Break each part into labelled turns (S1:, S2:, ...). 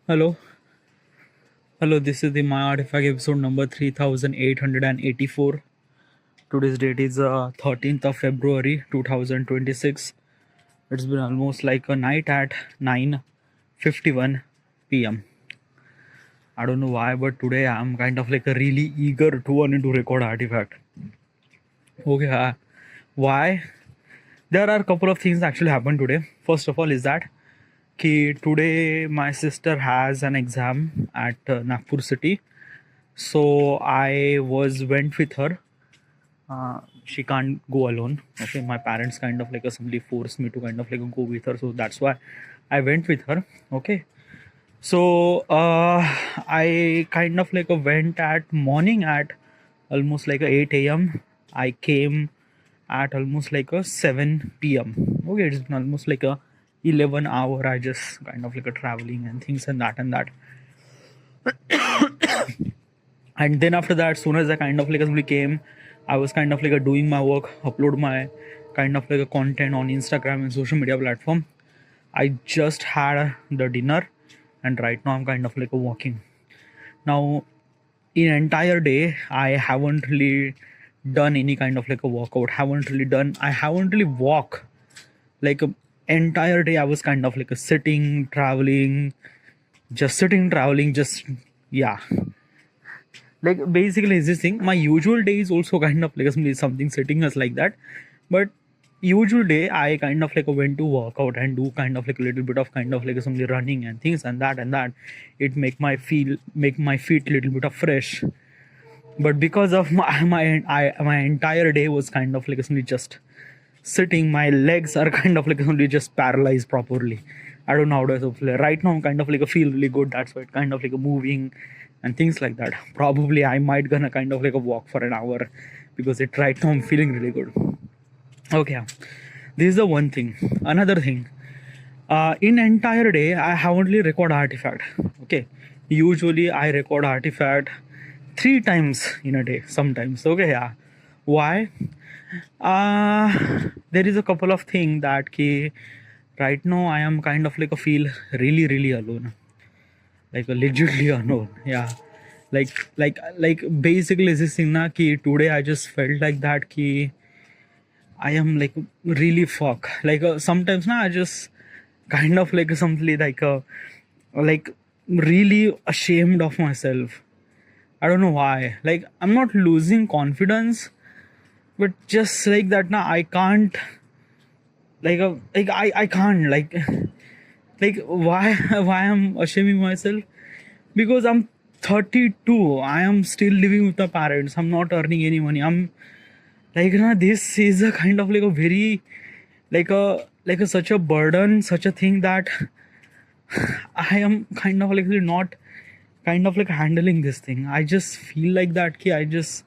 S1: Hello, hello. This is the My Artifact episode number 3884. Today's date is 13th of February 2026. It's been almost like a night at 9:51 p.m. I don't know why, but today I'm kind of like a really eager to want to record Artifact. Okay, why? There are a couple of things that actually happened today. First of all, is that today my sister has an exam at Nagpur city, so I went with her. She can't go alone. Okay, my parents kind of like simply forced me to kind of like go with her, so that's why I went with her. Okay, so I kind of like went at morning at almost like a 8 a.m. I came at almost like a 7 p.m. Okay, it's been almost like a 11 hour. I just kind of like a traveling and things and that and that. And then after that, soon as I kind of like simply came, I was kind of like doing my work, upload my kind of like a content on Instagram and social media platform. I just had the dinner, and right now I'm kind of like walking. Now, in entire day, I haven't really done any kind of like a workout. I haven't really walk like a entire day. I was kind of like a sitting, traveling, just yeah. Like basically is this thing. My usual day is also kind of like something sitting us like that, but usual day I kind of like went to work out and do kind of like a little bit of kind of like some running and things and that. It make my feet a little bit of fresh. But because of my entire day was kind of like simply just sitting, my legs are kind of like simply just paralyzed properly. I don't know how to play. Right now I'm kind of like feel really good. That's why it kind of like moving and things like that. Probably I might gonna kind of like walk for an hour because it right now I'm feeling really good. Okay, this is the one thing. Another thing, in entire day I have only record Artifact. Okay, usually I record Artifact 3 times in a day sometimes. Okay, yeah. Why? There is a couple of things that right now I am kind of like a feel really alone, like a legitly alone. Yeah, like basically this thing na ki today I just felt like that ki I am like really fuck. Like sometimes na I just kind of like something like really ashamed of myself. I don't know why. Like I'm not losing confidence, but just like that now I can't I can't like why why I'm ashaming myself, because I'm 32. I am still living with my parents. I'm not earning any money. I'm like this is a kind of like a very like a such a burden, such a thing that I am kind of like not kind of like handling this thing. I just feel like that I just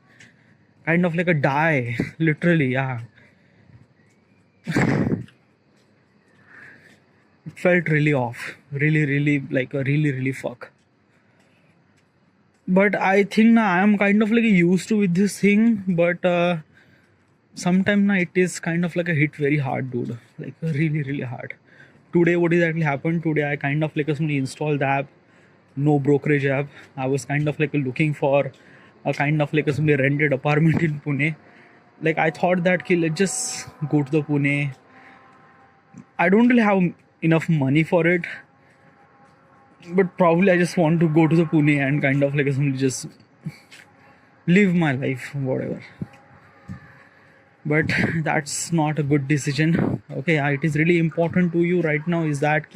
S1: kind of like a die literally. Yeah, it felt really off, really like a really fuck. But I think now I am kind of like used to with this thing, but sometimes now it is kind of like a hit very hard, dude, like really hard. Today what exactly happened today, I kind of like simply installed the app, no brokerage app. I was kind of like looking for a kind of like simply rented apartment in Pune. Like I thought that let's just go to the Pune. I don't really have enough money for it, but probably I just want to go to the Pune and kind of like simply just live my life, whatever. But that's not a good decision. Okay, it is really important to you right now is that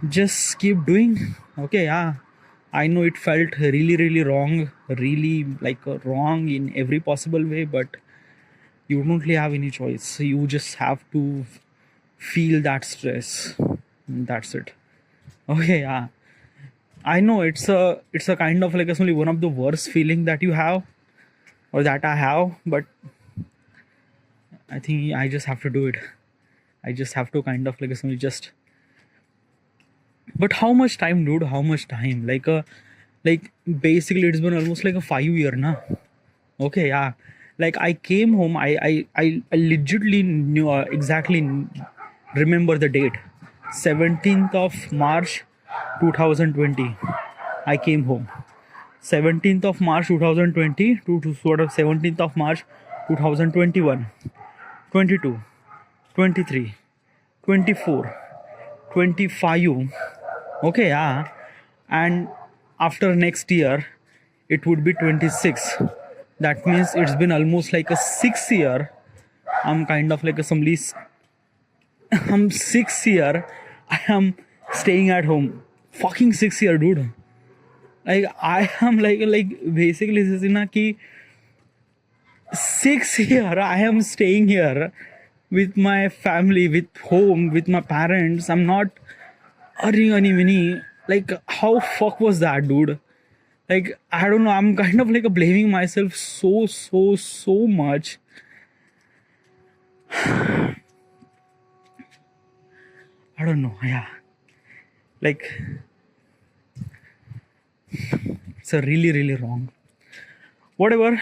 S1: just keep doing. Okay, yeah, I know it felt really wrong, really like wrong in every possible way, but you don't really have any choice. You just have to feel that stress. That's it. Okay, yeah, I know it's a kind of like only one of the worst feeling that you have or that I have, but I think I just have to do it. I just have to kind of like simply just. But how much time, dude? How much time? Like basically it's been almost like a 5 year now. Okay, yeah. Like I came home. I legitimately knew exactly remember the date. 17th of March 2020, I came home. 17th of March 2020 to sort of 17th of March 2021, 22, 23, 24, 25. Okay, yeah. And after next year, it would be 26. That means it's been almost like a 6 year. I'm kind of like a somebody. I'm 6 year. I am staying at home. Fucking 6 year, dude. Like I am like basically this is na ki 6 year I am staying here with my family, with home, with my parents. I'm not earning any money. Like how fuck was that, dude? Like I don't know. I'm kind of like blaming myself so much. I don't know. Yeah, like it's a really wrong. Whatever.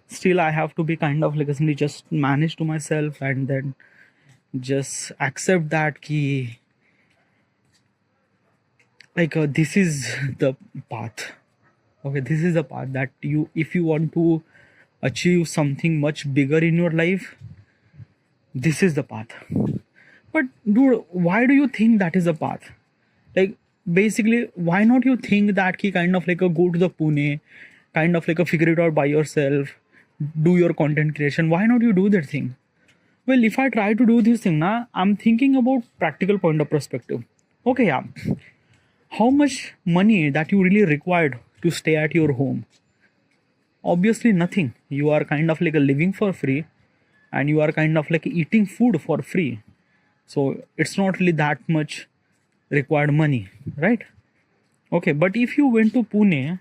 S1: Still, I have to be kind of like simply just manage to myself and then just accept that key. Like this is the path. Okay, this is the path that if you want to achieve something much bigger in your life, this is the path. But dude, why do you think that is a path? Like basically, why not you think that ki kind of like a go to the Pune, kind of like a figure it out by yourself, do your content creation? Why not you do that thing? Well, if I try to do this thing now, I'm thinking about practical point of perspective. Okay, yeah. How much money that you really required to stay at your home? Obviously nothing. You are kind of like a living for free and you are kind of like eating food for free. So it's not really that much required money, right? Okay, but if you went to Pune,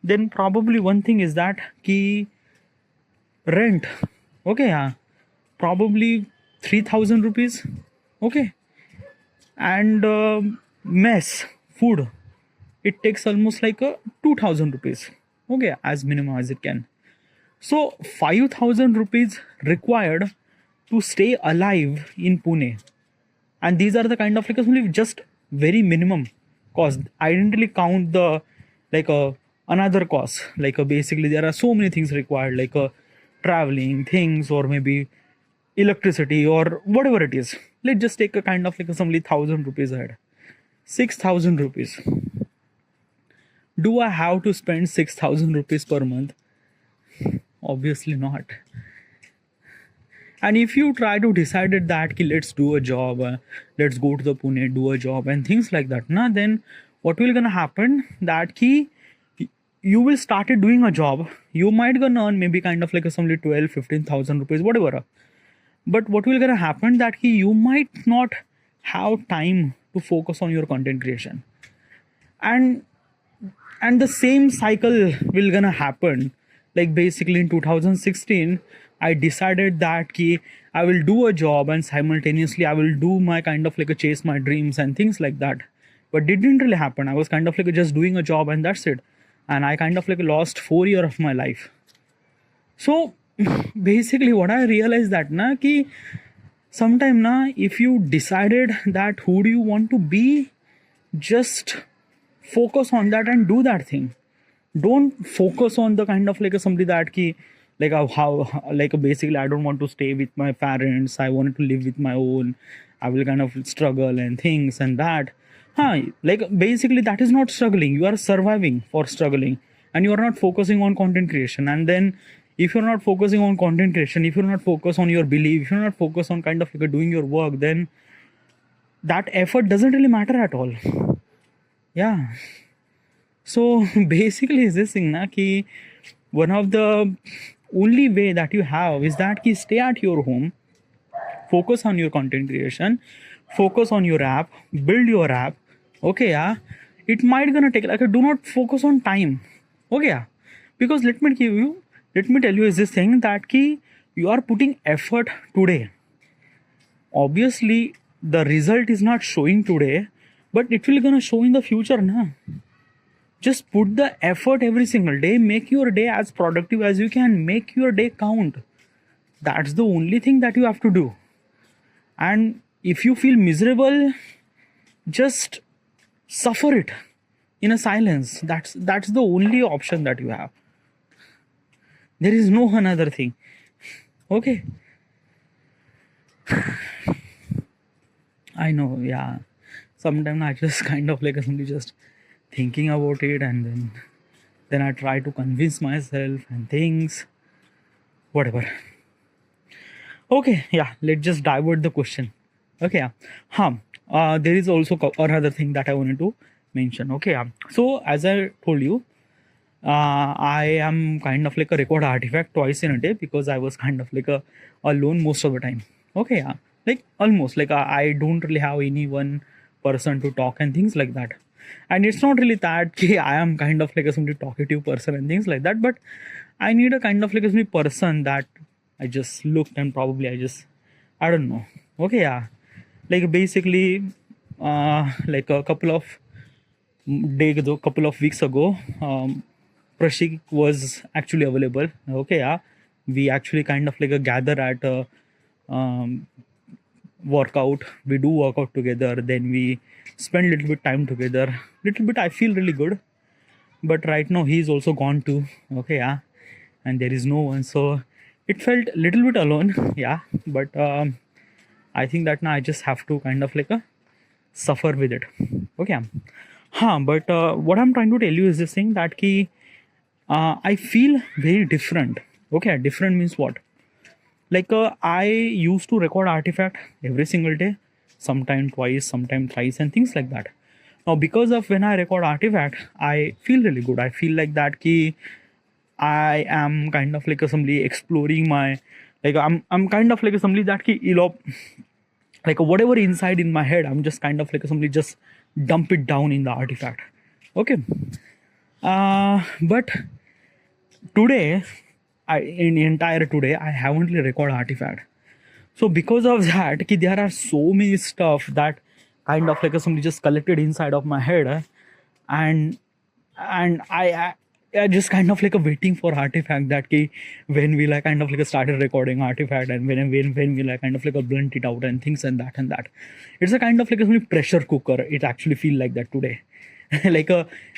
S1: then probably one thing is that ki rent. Okay, yeah. Probably 3,000 rupees. Okay. And mess, food, it takes almost like a 2,000 rupees. Okay, as minimum as it can. So 5,000 rupees required to stay alive in Pune. And these are the kind of like just very minimum cost. I didn't really count the like another cost. Like basically there are so many things required, like traveling things or maybe electricity or whatever it is. Let's just take a kind of like somebody 1,000 rupees ahead. 6,000 rupees. Do I have to spend 6,000 rupees per month? Obviously not. And if you try to decide that ki, let's do a job, let's go to the Pune, do a job and things like that, then what will gonna happen that ki you will started doing a job, you might gonna earn maybe kind of like a somebody 12-15,000 rupees, whatever. But what will gonna happen that ki you might not have time to focus on your content creation. And the same cycle will gonna happen. Like basically in 2016, I decided that ki I will do a job and simultaneously I will do my kind of like a chase my dreams and things like that. But it didn't really happen. I was kind of like just doing a job and that's it. And I kind of like lost 4 years of my life. So basically what I realized that na ki sometime na if you decided that who do you want to be, just focus on that and do that thing. Don't focus on the kind of like somebody that ki like how like basically I don't want to stay with my parents, I want to live with my own, I will kind of struggle and things and that. Like basically that is not struggling, you are surviving for struggling and you are not focusing on content creation. And then if you're not focusing on content creation, if you're not focused on your belief, if you're not focused on kind of like doing your work, then that effort doesn't really matter at all. Yeah. So basically is this thing na ki one of the only way that you have is that ki stay at your home, focus on your content creation, focus on your app, build your app. Okay, yeah. It might gonna take like do not focus on time. Okay, yeah. Because let me tell you is this thing that ki you are putting effort today. Obviously the result is not showing today, but it will gonna show in the future na. Just put the effort every single day, make your day as productive as you can, make your day count. That's the only thing that you have to do. And if you feel miserable, just suffer it in a silence. That's the only option that you have. There is no another thing. Okay, I know, yeah. Sometimes I just kind of like simply just thinking about it, and then I try to convince myself and things, whatever. Okay, yeah, let's just divert the question. Okay, yeah. There is also another thing that I wanted to mention. Okay, yeah. So as I told you, I am kind of like a record artifact twice in a day because I was kind of like alone most of the time. Okay, yeah, like almost like I don't really have any one person to talk and things like that. And it's not really that I am kind of like a somebody talkative person and things like that, but I need a kind of like a person that I just looked and probably I don't know. Okay, yeah, like basically, like a couple of weeks ago, Prashik was actually available. Okay, yeah, we actually kind of like a gather at a workout. We do workout together. Then we spend little bit time together. Little bit, I feel really good. But right now he's also gone too. Okay, yeah, and there is no one, so it felt a little bit alone. Yeah, but I think that now I just have to kind of like suffer with it. Okay, but what I'm trying to tell you is this thing that I feel very different. Okay, different means what? Like I used to record artifact every single day, sometime twice, sometime thrice, and things like that. Now because of when I record artifact, I feel really good. I feel like that I am kind of like somebody exploring my, like I'm kind of like somebody that like whatever inside in my head, I'm just kind of like somebody just dump it down in the artifact. Okay, but today, in entire today I haven't really recorded artifact. So because of that, there are so many stuff that kind of like somebody just collected inside of my head, and I just kind of like waiting for artifact that when will I kind of like started recording artifact, and when will I kind of like blunt it out and things and that. It's a kind of like a pressure cooker. It actually feel like that today. like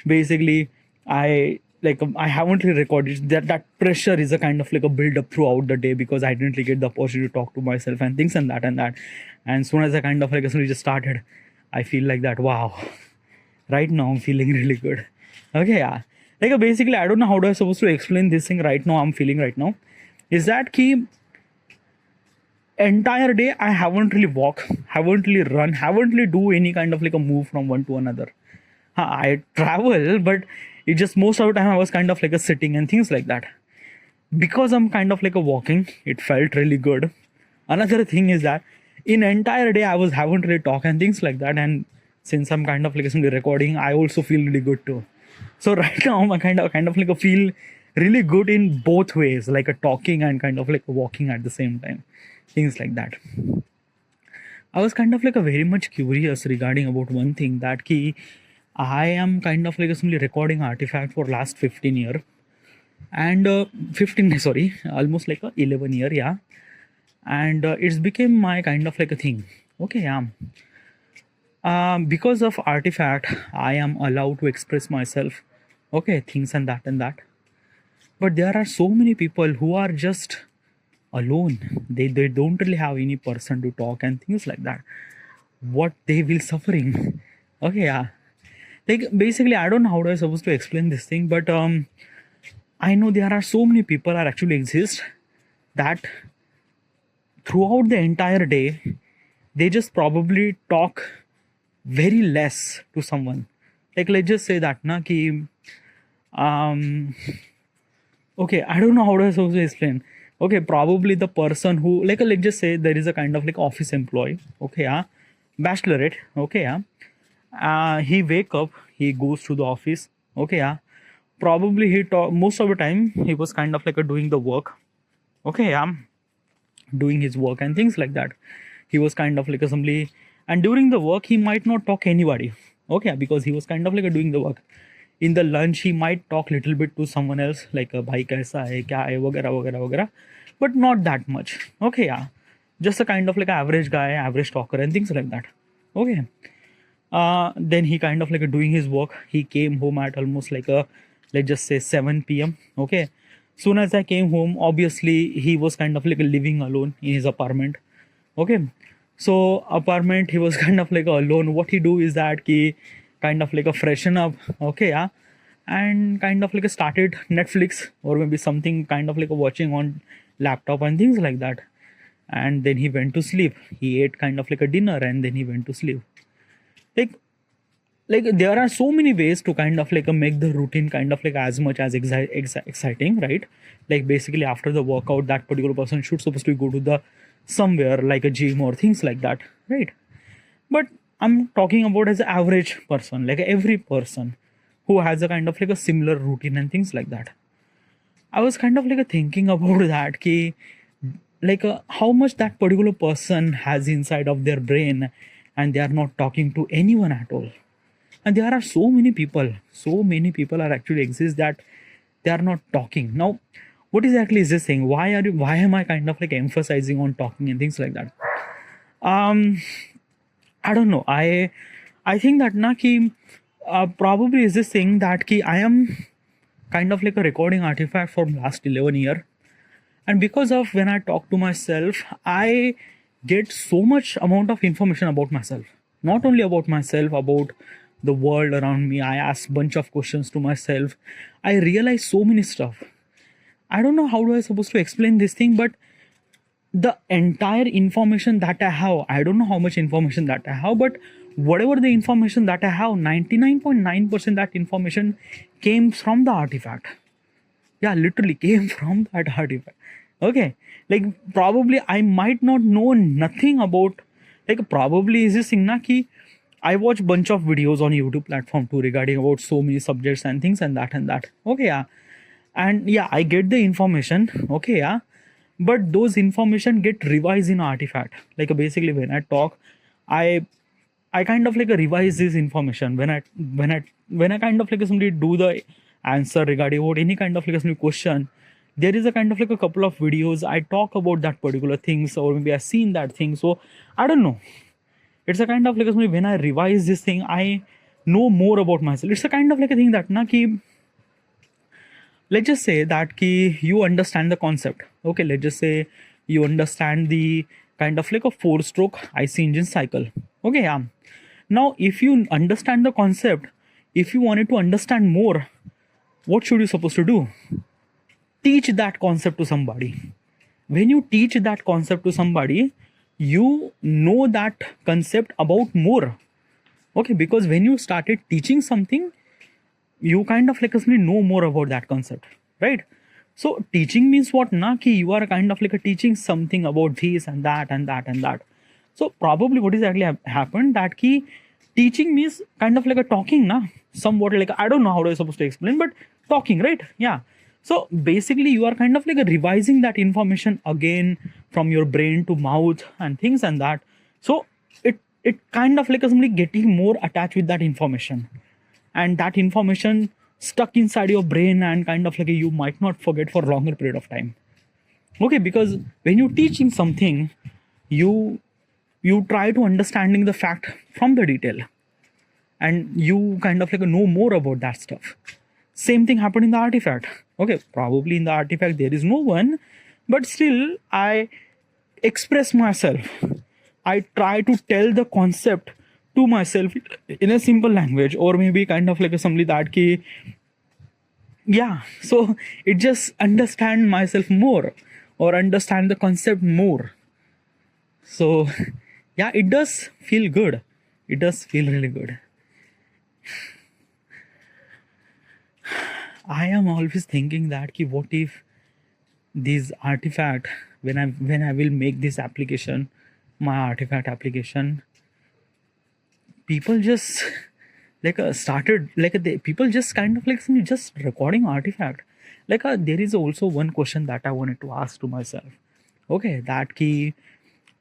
S1: basically I haven't really recorded that pressure is a kind of like a build up throughout the day because I didn't really get the opportunity to talk to myself and things and that. And soon as I kind of like suddenly just started, I feel like that, wow, right now I'm feeling really good. Okay, yeah. Like basically, I don't know how do I supposed to explain this thing right now I'm feeling right now. Is that entire day I haven't really walk, haven't really run, haven't really do any kind of like a move from one to another. I travel, but it just most of the time I was kind of like a sitting and things like that. Because I'm kind of like a walking, it felt really good. Another thing is that in entire day I was haven't really talk and things like that, and since I'm kind of like simply recording, I also feel really good too. So right now I kind of like a feel really good in both ways, like a talking and kind of like a walking at the same time, things like that. I was kind of like a very much curious regarding about one thing that I am kind of like simply recording artifact for last 15 year, and 15 sorry, almost like a 11 year, yeah, and it's became my kind of like a thing. Okay, yeah. Because of artifact, I am allowed to express myself. Okay, things and that. But there are so many people who are just alone. They don't really have any person to talk and things like that. What they will suffering. Okay, yeah. Like basically, I don't know how do I supposed to explain this thing, but I know there are so many people are actually exist that throughout the entire day, they just probably talk very less to someone. Like let's just say that na ki okay, I don't know how to supposed to explain. Okay, probably the person who, like let's just say there is a kind of like office employee. Okay, yeah, bachelorette. Okay, yeah. He wake up, he goes to the office. Okay, yeah. Probably he talk most of the time he was kind of like doing the work. Okay, yeah, doing his work and things like that. He was kind of like assembly, and during the work he might not talk anybody. Okay, because he was kind of like doing the work. In the lunch he might talk little bit to someone else, like a bhai kaisa hai, kya hai, वगैरह, but not that much. Okay, yeah, just a kind of like average guy, average talker and things like that. Okay, Then he kind of like doing his work. He came home at almost like a, let's just say 7 p.m. Okay. Soon as I came home, obviously he was kind of like living alone in his apartment. Okay. So apartment, he was kind of like alone. What he do is that he kind of like a freshen up. Okay, yeah, and kind of like a started Netflix or maybe something kind of like a watching on laptop and things like that. And then he went to sleep. He ate kind of like a dinner and then he went to sleep. Like there are so many ways to kind of like make the routine kind of like as much as exciting, right? Like basically after the workout, that particular person should supposed to go to the somewhere like a gym or things like that, right? But I'm talking about as an average person, like every person who has a kind of like a similar routine and things like that. I was kind of like thinking about that ki, like how much that particular person has inside of their brain and they are not talking to anyone at all. And there are so many people are actually exist that they are not talking. Now what exactly is this thing? Why am I kind of like emphasizing on talking and things like that? um I don't know. I think that na ki, probably is this thing that ki I am kind of like a recording artifact from last 11 year, and because of when I talk to myself, I get so much amount of information about myself. Not only about myself, about the world around me. I ask bunch of questions to myself. I realize so many stuff. I don't know how do I supposed to explain this thing, but the entire information that I have, I don't know how much information that I have, but whatever the information that I have, 99.9% that information came from the artifact. Yeah, literally came from that artifact. Okay. Like probably I might not know nothing about, like probably is this thing na ki I watch bunch of videos on YouTube platform too regarding about so many subjects and things and that and that. Okay, yeah. And yeah, I get the information. Okay, yeah, but those information get revised in artifact. Like basically when I talk, I kind of like revise this information when I kind of like somebody do the answer regarding about any kind of like a question. There is a kind of like a couple of videos I talk about that particular things, or maybe I've seen that thing. So I don't know. It's a kind of like when I revise this thing, I know more about myself. It's a kind of like a thing that na ki, let's just say that ki you understand the concept. Okay, let's just say you understand the kind of like a 4-stroke IC engine cycle. Okay, yeah. Now if you understand the concept, if you wanted to understand more, what should you supposed to do? Teach that concept to somebody. When you teach that concept to somebody, you know that concept about more. Okay, because when you started teaching something, you kind of like know more about that concept, right? So teaching means what na ki you are kind of like teaching something about this and that and that and that. So probably what exactly happened that ki teaching means kind of like a talking na, somewhat like I don't know how to supposed to explain, but talking, right? Yeah. So basically you are kind of like revising that information again from your brain to mouth and things and that. So it kind of like somebody getting more attached with that information, and that information stuck inside your brain and kind of like you might not forget for longer period of time. Okay, because when you're teaching something, you try to understanding the fact from the detail, and you kind of like know more about that stuff. Same thing happened in the artifact. Okay, probably in the artifact there is no one, but still I express myself. I try to tell the concept to myself in a simple language, or maybe kind of like something that ki, yeah, so it just understand myself more or understand the concept more. So yeah, it does feel good. It does feel really good. I am always thinking that ki what if this artifact, when I will make this application, my artifact application, people just like started like people just kind of like just recording artifact. Like there is also one question that I wanted to ask to myself. Okay, that key.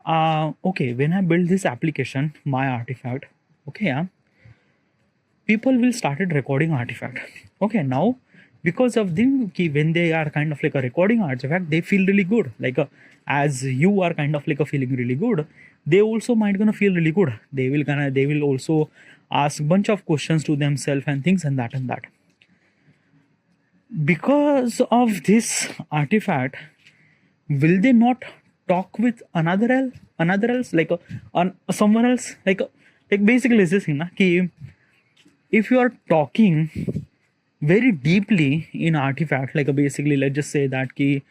S1: Okay, when I build this application, my artifact. Okay, yeah, people will started recording artifact. Okay, now because of them ki when they are kind of like a recording artifact, they feel really good. Like as you are kind of like a feeling really good, they also might gonna feel really good. They will also ask bunch of questions to themselves and things and that and that. Because of this artifact, will they not talk with another else, like on someone else, like basically is this thing na, ki if you are talking very deeply in artifact, like basically let's just say that ki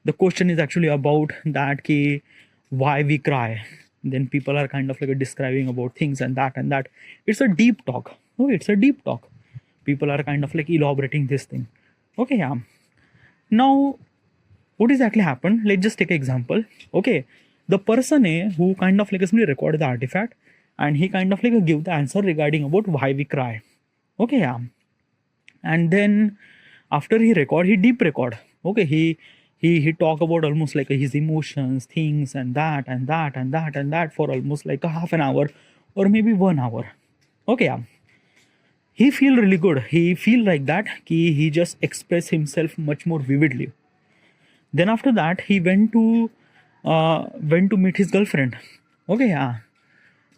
S1: the question is actually about that ki why we cry, then people are kind of like describing about things and that. It's a deep talk. Okay, it's a deep talk. People are kind of like elaborating this thing. Okay, yeah. Now what exactly happened, let's just take an example. Okay, the person A who kind of like somebody recorded the artifact and he kind of like give the answer regarding about why we cry. Okay, yeah. And then after he record, he deep record. Okay, he talk about almost like his emotions, things and that for almost like a half an hour or maybe 1 hour. Okay, yeah. He feel really good. He feel like that he just express himself much more vividly. Then after that he went to meet his girlfriend. Okay, yeah.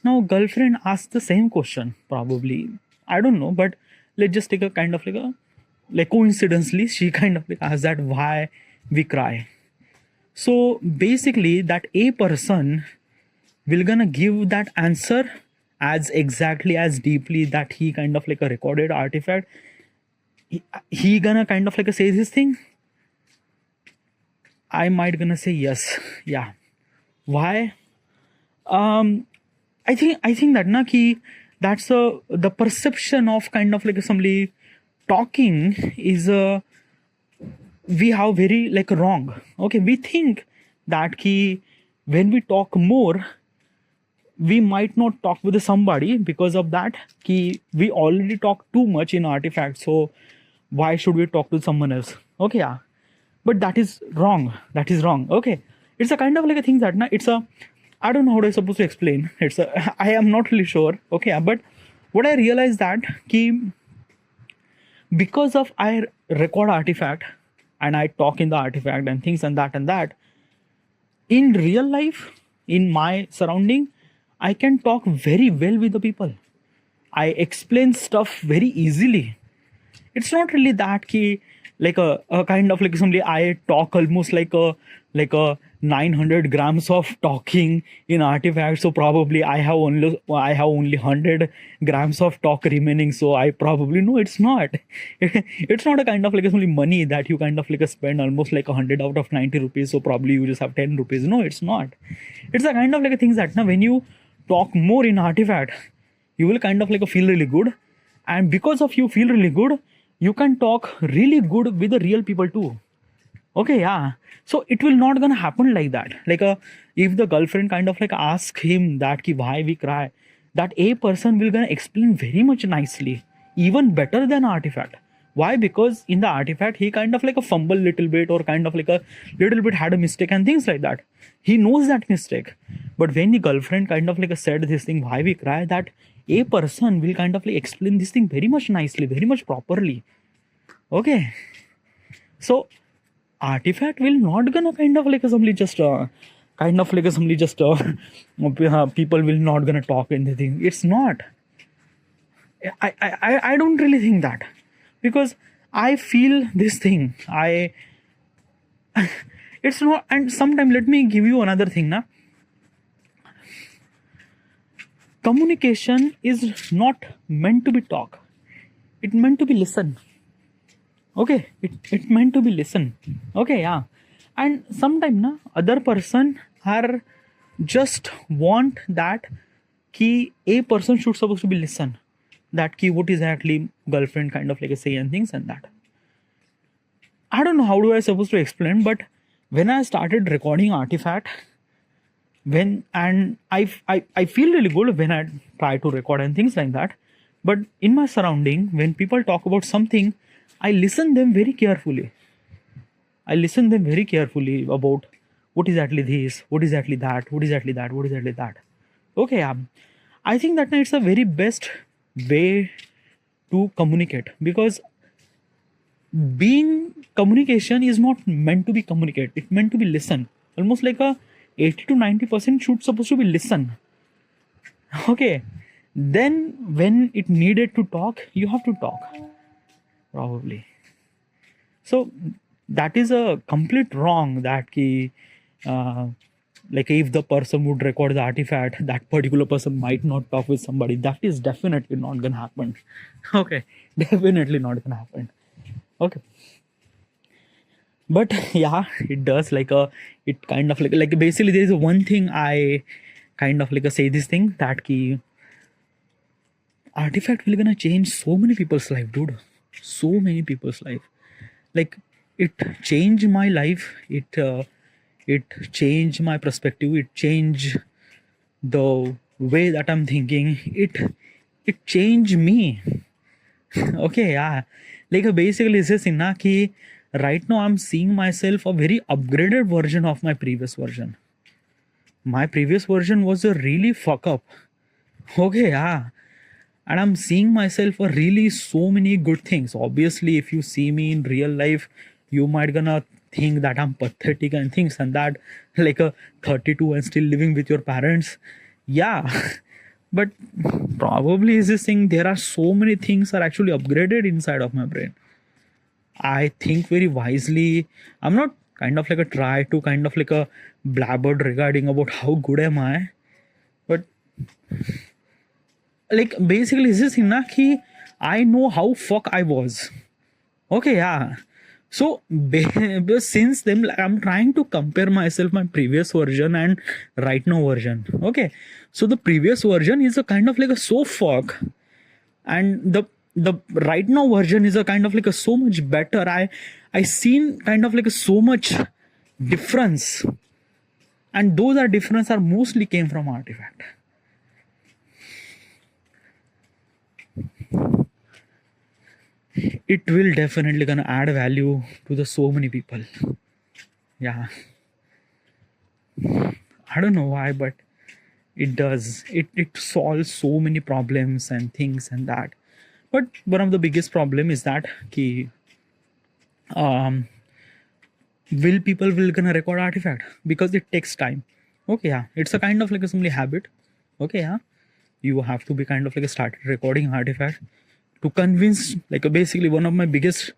S1: Now girlfriend asked the same question, probably, I don't know, but let's just take a kind of like coincidentally she kind of like asked that why we cry. So basically that a person will gonna give that answer as exactly as deeply that he kind of like a recorded artifact. He gonna kind of like say this thing. I might gonna say yes. Yeah. Why? I think that na ki that's the perception of kind of like somebody talking is we have very like wrong. Okay, we think that ki when we talk more, we might not talk with somebody because of that ki we already talk too much in artifact, so why should we talk to someone else? Okay, yeah. But that is wrong. That is wrong. Okay, it's a kind of like a thing that na it's a, I don't know how to supposed to explain. It's a I am not really sure. Okay, yeah. But what I realized that ki because of I record artifact and I talk in the artifact and things and that in real life, in my surrounding, I can talk very well with the people. I explain stuff very easily. It's not really that ki like a kind of like somebody I talk almost like a 900 grams of talking in artifact, so probably I have only 100 grams of talk remaining, so I probably, no, it's not. It's not a kind of like only money that you kind of like spend almost like 100 out of 90 rupees, so probably you just have 10 rupees. No, it's not. It's a kind of like a thing that now when you talk more in artifact, you will kind of like feel really good, and because of you feel really good, you can talk really good with the real people too. Okay, yeah. So it will not gonna happen like that. Like if the girlfriend kind of like ask him that ki why we cry, that a person will gonna explain very much nicely, even better than artifact. Why? Because in the artifact he kind of like a fumble little bit or kind of like a little bit had a mistake and things like that. He knows that mistake. But when the girlfriend kind of like said this thing why we cry, that a person will kind of like explain this thing very much nicely, very much properly. Okay. So artifact will not gonna kind of like somebody just kind of like somebody just people will not gonna talk anything. It's not. I don't really think that, because I feel this thing. It's not. And sometimes let me give you another thing na. Communication is not meant to be talk. It meant to be listen. Okay, it meant to be listen. Okay, yeah. And sometimes na other person are just want that ki a person should supposed to be listen, that ki what is actually girlfriend kind of like a say and things and that. I don't know how do I supposed to explain, but when I started recording artifact, when and I feel really good when I try to record and things like that. But in my surrounding, when people talk about something, I listen them very carefully. I listen them very carefully about what is actually this, what is actually that, what is actually that, what is actually that. Okay, I think that it's a very best way to communicate, because being communication is not meant to be communicate. It's meant to be listen. Almost like a 80 to 90% should supposed to be listen. Okay, then when it needed to talk, you have to talk, probably. So that is a complete wrong, that ki, uh, like if the person would record the artifact, that particular person might not talk with somebody. That is definitely not gonna happen. Okay, definitely not gonna happen. Okay, but yeah, it does it kind of like basically there is one thing I kind of say this thing, that ki artifact will gonna change so many people's life, dude. So many people's life. Like it changed my life. It changed my perspective. It changed the way that I'm thinking. It changed me. Okay, yeah. Basically it's just na ki right now I'm seeing myself a very upgraded version of my previous version. My previous version was a really fuck up. Okay, yeah. And I'm seeing myself for really so many good things. Obviously, if you see me in real life, you might gonna think that I'm pathetic and things and that, like a 32 and still living with your parents. Yeah. But probably is this thing, there are so many things are actually upgraded inside of my brain. I think very wisely. I'm not kind of a try to kind of a blabbered regarding about how good am I, but basically it's this thing na ki I know how fuck I was. Okay, yeah. So since then, I'm trying to compare myself, my previous version and right now version. Okay, so the previous version is a kind of a so fuck, and the right now version is a kind of a so much better. I seen kind of a so much difference, and those are difference are mostly came from artifact. It will definitely gonna add value to the so many people. Yeah, I don't know why, but it does. It solves so many problems and things and that. But one of the biggest problem is that ki um will people will gonna record artifact, because it takes time. Okay, yeah, it's a kind of a simply habit. Okay, yeah, you have to be kind of start recording artifact to convince, basically one of my biggest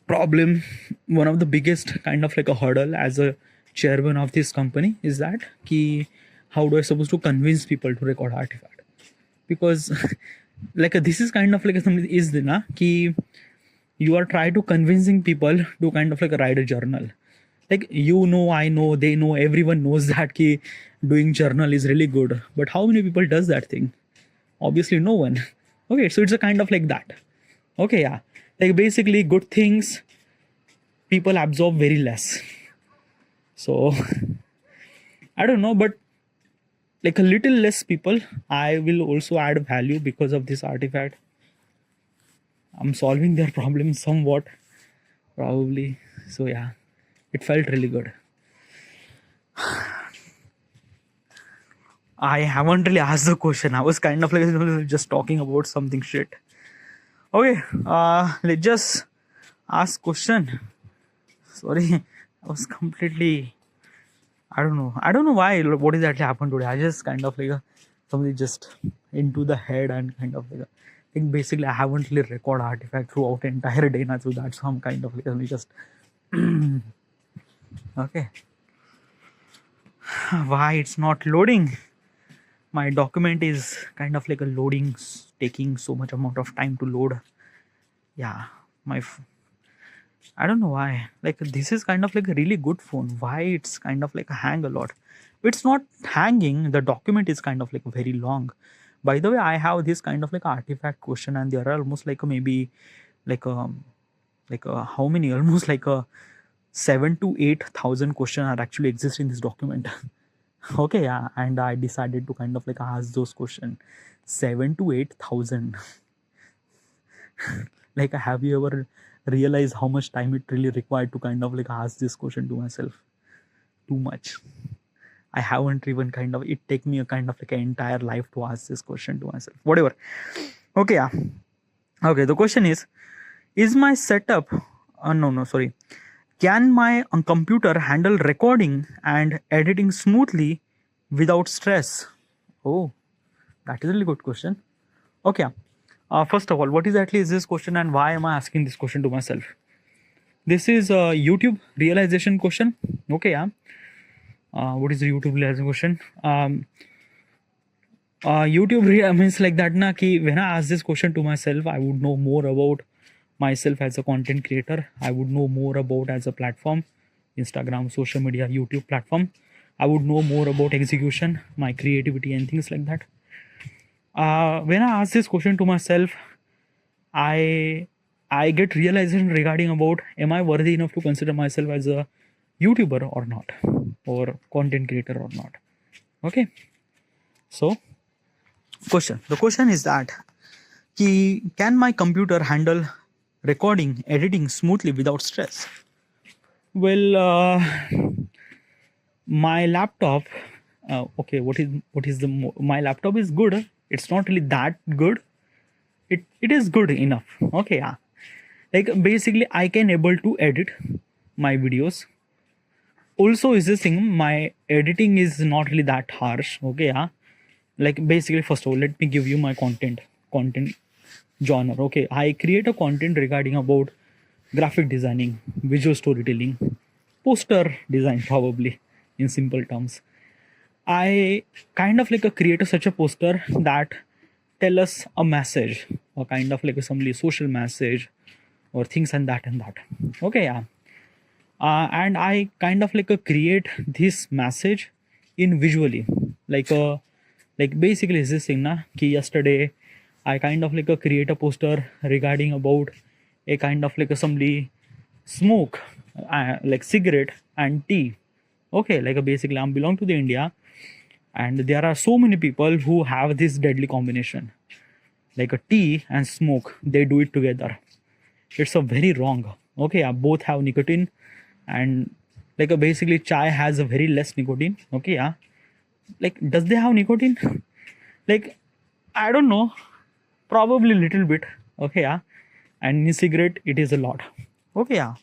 S1: problem, one of the biggest kind of a hurdle as a chairman of this company is that ki how do I supposed to convince people to record artifact, because this is kind of something is the na ki you are trying to convincing people to kind of write a journal. I know, they know, everyone knows that ki doing journal is really good, but how many people does that thing? Obviously no one. Okay, so it's a kind of that. Okay, yeah, basically good things people absorb very less. So I don't know, but a little less people, I will also add value because of this artifact. I'm solving their problem somewhat, probably. So yeah, it felt really good. I haven't really asked the question. I was kind of just talking about something shit. Okay, let's just ask question. Sorry, I was completely, I don't know why, what is actually happened today. I just kind of something just into the head and kind of I think basically I haven't really recorded artifact throughout the entire day now, so that's some kind of just okay. Why it's not loading? My document is kind of a loading, taking so much amount of time to load. Yeah, I don't know why. This is kind of a really good phone. Why it's kind of hang a lot? It's not hanging. The document is kind of very long. By the way, I have this kind of artifact question, and there are almost maybe how many? Almost 7 to 8,000 questions are actually exist in this document. Okay, yeah, and I decided to kind of ask those questions. 7 to 8,000. Have you ever realized how much time it really required to kind of ask this question to myself? Too much. I haven't even kind of, it take me a kind of an entire life to ask this question to myself. Whatever. Okay, yeah. Okay, the question is my setup, sorry. Can my computer handle recording and editing smoothly without stress? Oh, That is a really good question. Okay. First of all, what exactly is this question and why am I asking this question to myself? This is a YouTube realization question. Okay, yeah. What is the YouTube realization question? Means like that na ki when I ask this question to myself, I would know more about myself as a content creator. I would know more about as a platform, Instagram, social media, YouTube platform. I would know more about execution, my creativity and things like that. When I ask this question to myself, I get realization regarding about am I worthy enough to consider myself as a YouTuber or not, or content creator or not. Okay, so the question is that can my computer handle recording, editing smoothly without stress? Well, my laptop. Okay, my laptop is good. It's not really that good. It is good enough. Okay, yeah. Like basically, I can able to edit my videos. Also, is this thing my editing is not really that harsh. Okay, yeah. Like basically, first of all, let me give you my content genre. Okay, I create a content regarding about graphic designing, visual storytelling, poster design, probably in simple terms. I kind of like a create such a poster that tell us a message, or kind of like a some social message, or things and that and that. Okay, yeah. And I kind of like a create this message in visually, like basically is this thing na ki yesterday I kind of like a create a poster regarding about a kind of like a somebody smoke, like cigarette and tea. Okay, like basically I belong to the India, and there are so many people who have this deadly combination, like a tea and smoke. They do it together. It's a very wrong. Okay, yeah, both have nicotine, and like basically chai has a very less nicotine. Okay, yeah. Like does they have nicotine? Like I don't know, probably little bit. Okay, yeah. And in cigarette it is a lot. Okay, yeah.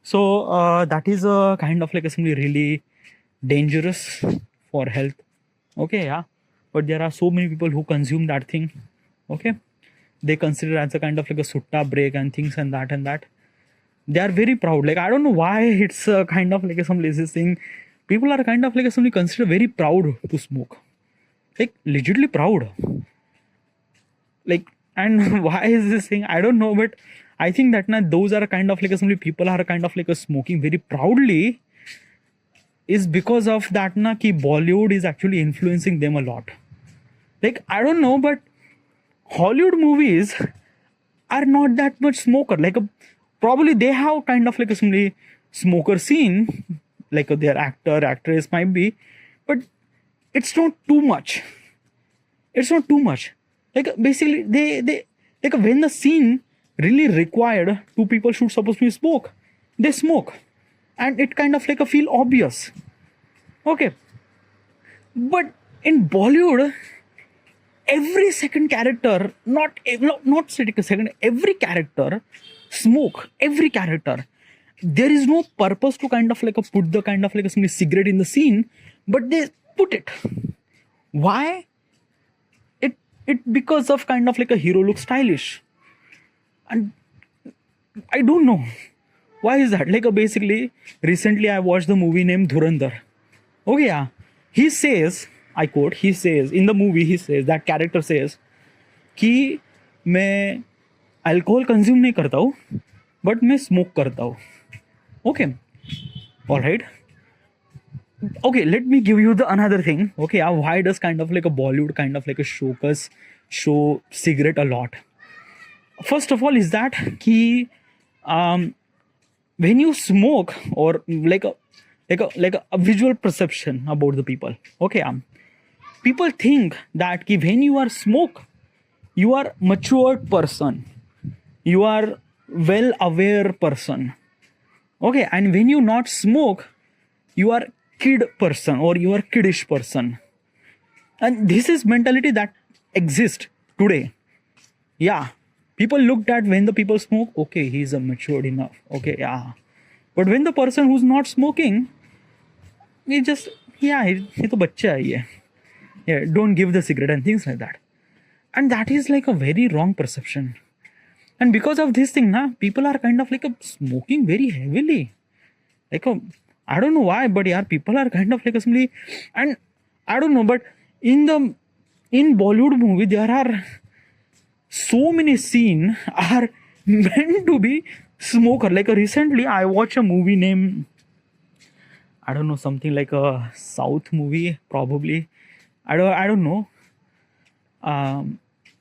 S1: So that is a kind of like a something really dangerous for health. Okay, yeah. But there are so many people who consume that thing. Okay, they consider as a kind of like a sutta break and things and that. They are very proud. Like I don't know why it's a kind of like a some lazy thing. People are kind of like a something considered very proud to smoke. Like legitimately proud. Like, and why is this thing? I don't know, but I think that now those are kind of like some people are kind of like a smoking very proudly, is because of that na ki Bollywood is actually influencing them a lot. Like I don't know, but Hollywood movies are not that much smoker. Like probably they have kind of like a some smoker scene, like their actress might be, but it's not too much. It's not too much. Like basically they like when the scene really required two people should supposed to smoke, they smoke, and it kind of like a feel obvious. Okay, but in Bollywood, every second character, not second, every character smoke. Every character, there is no purpose to kind of like a put the kind of like a cigarette in the scene, but they put it. Why? It because of kind of like a hero look stylish, and I don't know why is that. Like basically recently I watched the movie named Dhurandhar. Okay, yeah. He says, I quote, he says in the movie, he says, that character says कि मैं alcohol consume नहीं करता हूँ, but मैं smoke करता हूँ. Okay, all right. Okay, let me give you the another thing. Okay, why does kind of like a Bollywood kind of like a show cigarette a lot? First of all, is that कि when you smoke, or like a visual perception about the people. Okay, people think that कि when you are smoke, you are matured person, you are well aware person. Okay, and when you not smoke, you are kid person, or you are kiddish person. And this is mentality that exists today. Yeah, people looked at when the people smoke, okay, he's a matured enough. Okay, yeah. But when the person who's not smoking, he just, yeah, he तो बच्चा है ये. Yeah, don't give the cigarette and things like that. And that is like a very wrong perception. And because of this thing, people are kind of like smoking very heavily. Like I don't know why, but yeah, people are kind of like simply, and I don't know, but in Bollywood movie there are so many scenes are meant to be smoker. Like recently I watched a movie named, I don't know, something like a South movie probably. I don't know.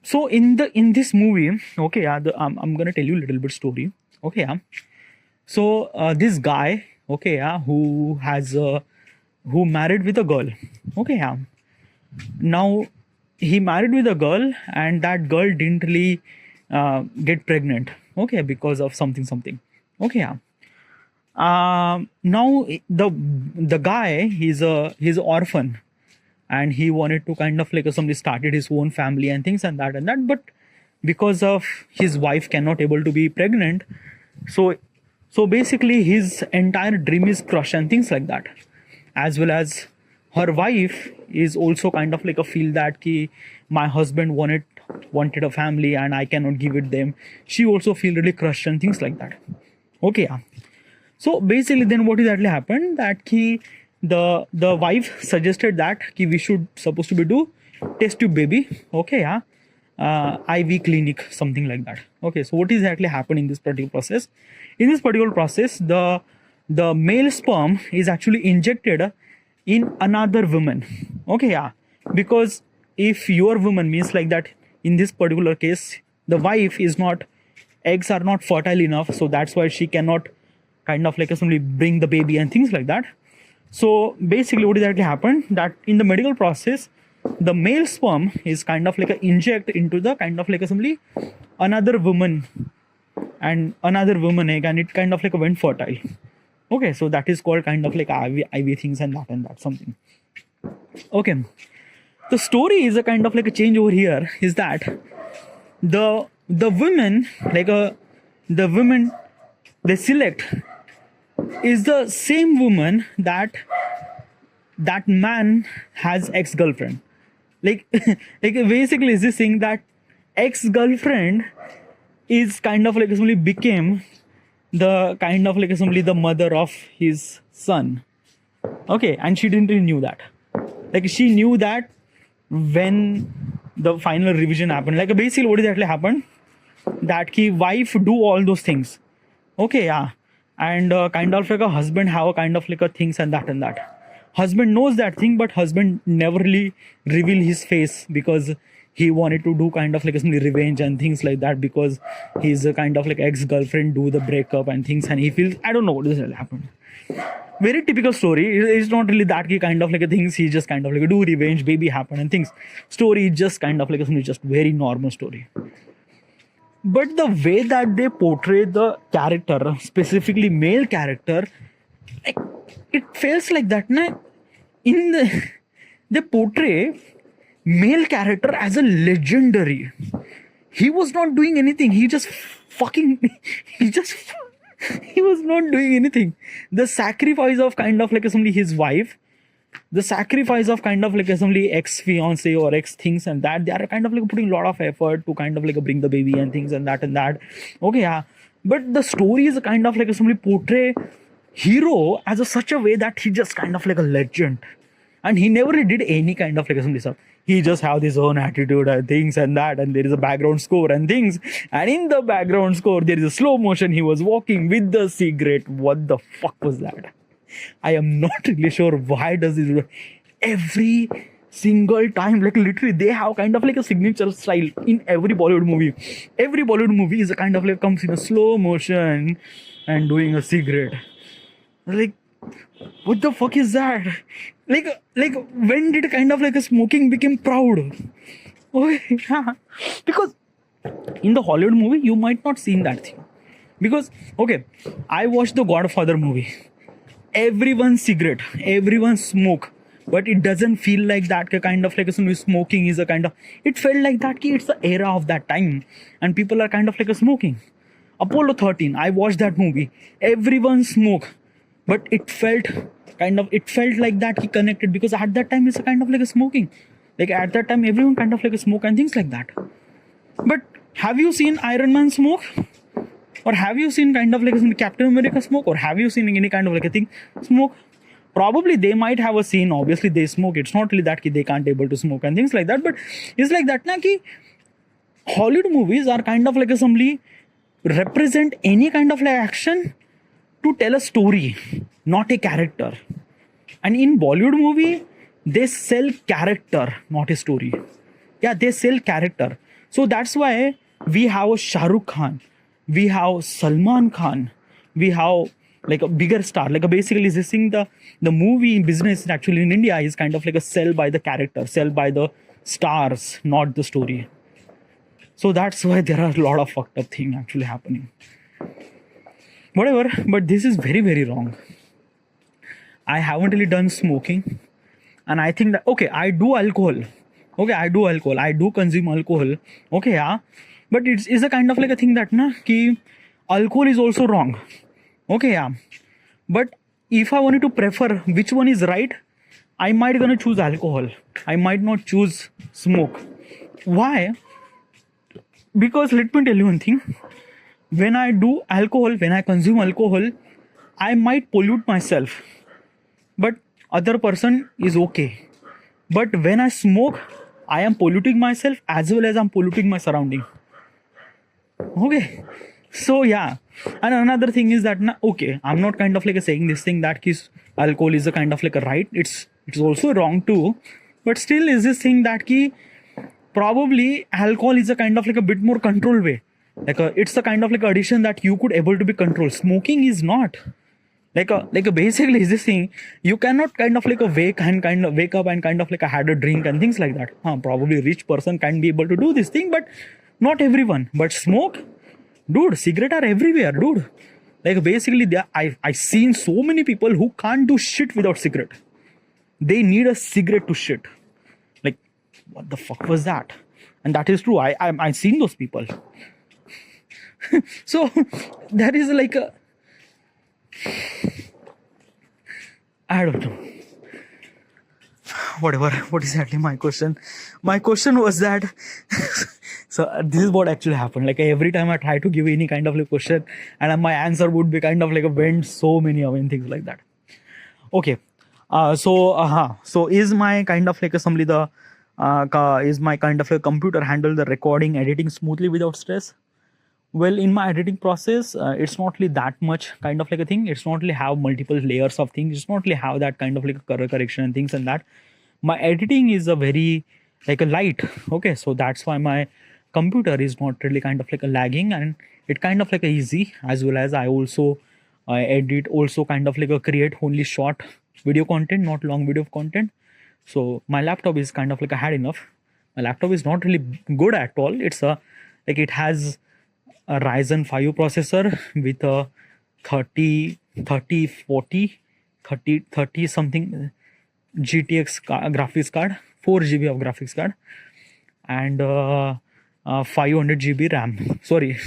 S1: So in this movie, okay, yeah, I'm gonna tell you a little bit story. Okay, yeah. So this guy, okay, yeah, who married with a girl. Okay, yeah. Now he married with a girl, and that girl didn't really get pregnant. Okay, because of something. Okay, yeah. Now the guy, he's an orphan, and he wanted to kind of like somebody started his own family and things and that, but because of his wife cannot able to be pregnant, so basically his entire dream is crushed and things like that, as well as her wife is also kind of like a feel that ki my husband wanted a family and I cannot give it them. She also feel really crushed and things like that. Okay, yeah. So basically, then what exactly happened that the wife suggested that we should supposed to be do test tube baby. Okay, yeah, IV clinic, something like that. Okay, so what exactly happened in this particular process? In this particular process, the male sperm is actually injected in another woman. Okay, yeah, because if your woman means like that, in this particular case, the wife is not, eggs are not fertile enough, so that's why she cannot kind of like simply bring the baby and things like that. So basically what exactly happened that in the medical process, the male sperm is kind of like a inject into the kind of like simply another woman and another woman egg, and it kind of like went fertile. Okay, so that is called kind of like IV things and that something. Okay, the story is a kind of like a change over here is that the women like the women they select is the same woman that man has ex-girlfriend. Like like basically is this thing that ex-girlfriend is kind of like simply became the kind of like simply the mother of his son. Okay, and she didn't really knew that. Like she knew that when the final revision happened. Like basically what exactly happened that ki wife do all those things. Okay, yeah, and kind of like a husband have a kind of like a things and that. Husband knows that thing, but husband never really reveal his face because he wanted to do kind of like some revenge and things like that, because he's a kind of like ex-girlfriend do the breakup and things, and he feels I don't know what this will happen. Very typical story. It's not really that kind of like a things. He just kind of like do revenge, baby happen and things. Story is just kind of like a just very normal story. But the way that they portray the character, specifically male character, like, it feels like that. In they portray male character as a legendary. He was not doing anything. He just fucking. He just. He was not doing anything. The sacrifice of kind of like somebody his wife, the sacrifice of kind of like somebody ex fiance or ex things and that, they are kind of like putting a lot of effort to kind of like bring the baby and things and that. Okay, yeah, but the story is kind of like somebody portray hero as such a way that he just kind of like a legend, and he never did any kind of like somebody stuff. He just have his own attitude and things and that, and there is a background score and things, and in the background score there is a slow motion. He was walking with the cigarette. What the fuck was that? I am not really sure why does this every single time. Like literally they have kind of like a signature style in every Bollywood movie. Every Bollywood movie is a kind of like comes in a slow motion and doing a cigarette. Like what the fuck is that? Like when did kind of like a smoking became proud? Oh yeah, because in the Hollywood movie you might not seen that thing, because okay, I watched the Godfather movie. Everyone cigarette, everyone smoke, but it doesn't feel like that kind of like smoking is a kind of, it felt like that it's the era of that time and people are kind of like a smoking. Apollo 13, I watched that movie, everyone smoke, but it felt like that he connected, because at that time it's a kind of like a smoking. Like at that time, everyone kind of like smoke and things like that. But have you seen Iron Man smoke? Or have you seen kind of like Captain America smoke? Or have you seen any kind of like a thing smoke? Probably they might have a scene. Obviously, they smoke. It's not really that they can't able to smoke and things like that. But it's like that, na ki Hollywood movies are kind of like assembly represent any kind of like action to tell a story, not a character. And in Bollywood movie, they sell character, not a story. Yeah, they sell character. So that's why we have a Shah Rukh Khan, we have Salman Khan, we have like a bigger star. Like basically this thing, the movie business actually in India is kind of like a sell by the character, sell by the stars, not the story. So that's why there are a lot of fucked up things actually happening. Whatever, but this is very, very wrong. I haven't really done smoking. And I think that, okay, I do alcohol. Okay, I do alcohol. I do consume alcohol. Okay, yeah. But it's a kind of like a thing that, na, ki alcohol is also wrong. Okay, yeah. But if I wanted to prefer which one is right, I might gonna choose alcohol. I might not choose smoke. Why? Because let me tell you one thing. When I do alcohol, when I consume alcohol, I might pollute myself. But other person is okay. But when I smoke, I am polluting myself as well as I'm polluting my surrounding. Okay. So yeah. And another thing is that, okay, I'm not kind of like saying this thing that alcohol is a kind of like a right. It's also wrong too. But still is this thing that probably alcohol is a kind of like a bit more controlled way. It's the kind of like addiction that you could able to be controlled. Smoking is not. Basically is this thing, you cannot kind of like wake up and kind of like had a drink and things like that. Probably a rich person can be able to do this thing, but not everyone. But smoke, dude, cigarette are everywhere, dude. Like basically I seen so many people who can't do shit without cigarette. They need a cigarette to shit. Like, what the fuck was that? And that is true. I seen those people. So that is like a, I don't know. Whatever. What is actually my question? My question was that. So this is what actually happened. Like every time I try to give any kind of like question, and my answer would be kind of like a went so many away and things like that. Okay. So is my kind of like assembly is my kind of a computer handle the recording, editing smoothly without stress? Well, in my editing process, it's not really that much kind of like a thing. It's not really have multiple layers of things. It's not really have that kind of like a color correction and things and that. My editing is a very like a light. Okay, so that's why my computer is not really kind of like a lagging, and it kind of like a easy, as well as I also edit, also kind of like a create only short video content, not long video content. So my laptop is kind of like a had enough. My laptop is not really good at all. It's a like it has a Ryzen 5 processor with a 30 something GTX graphics card, 4 GB of graphics card, and 500 GB RAM. Sorry,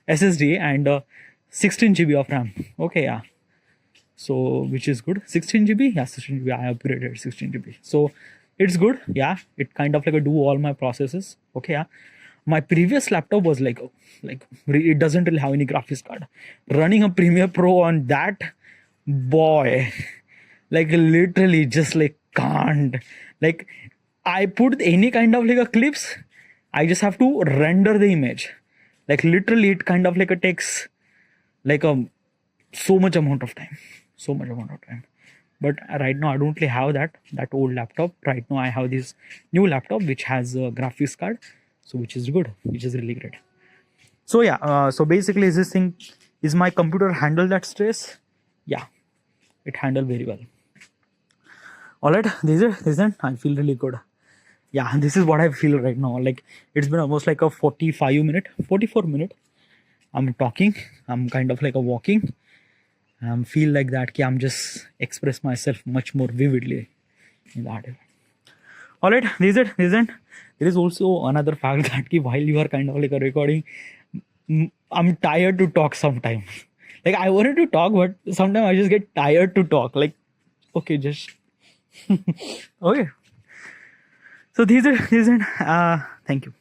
S1: SSD, and 16 GB of RAM. Okay, yeah. So which is good. 16 GB, yeah, 16 GB. I upgraded 16 GB. So it's good. Yeah, it kind of like a do all my processes. Okay, yeah. My previous laptop was like it doesn't really have any graphics card. Running a Premiere Pro on that, boy, like literally just like can't. Like I put any kind of like a clips, I just have to render the image. Like literally it kind of like a takes like so much amount of time. But right now I don't really have that old laptop. Right now I have this new laptop which has a graphics card. So which is good, which is really great. So yeah, so basically is this thing, is my computer handle that stress? Yeah, it handled very well. Alright, this is it. I feel really good. Yeah, this is what I feel right now. Like it's been almost like a 44 minute. I'm talking, I'm kind of like a walking. I feel like that I'm just express myself much more vividly in that. Alright, this is it. There is also another fact that while you are kind of like a recording, I'm tired to talk sometimes. Like I wanted to talk, but sometimes I just get tired to talk. Like, okay, just okay. So these are, thank you.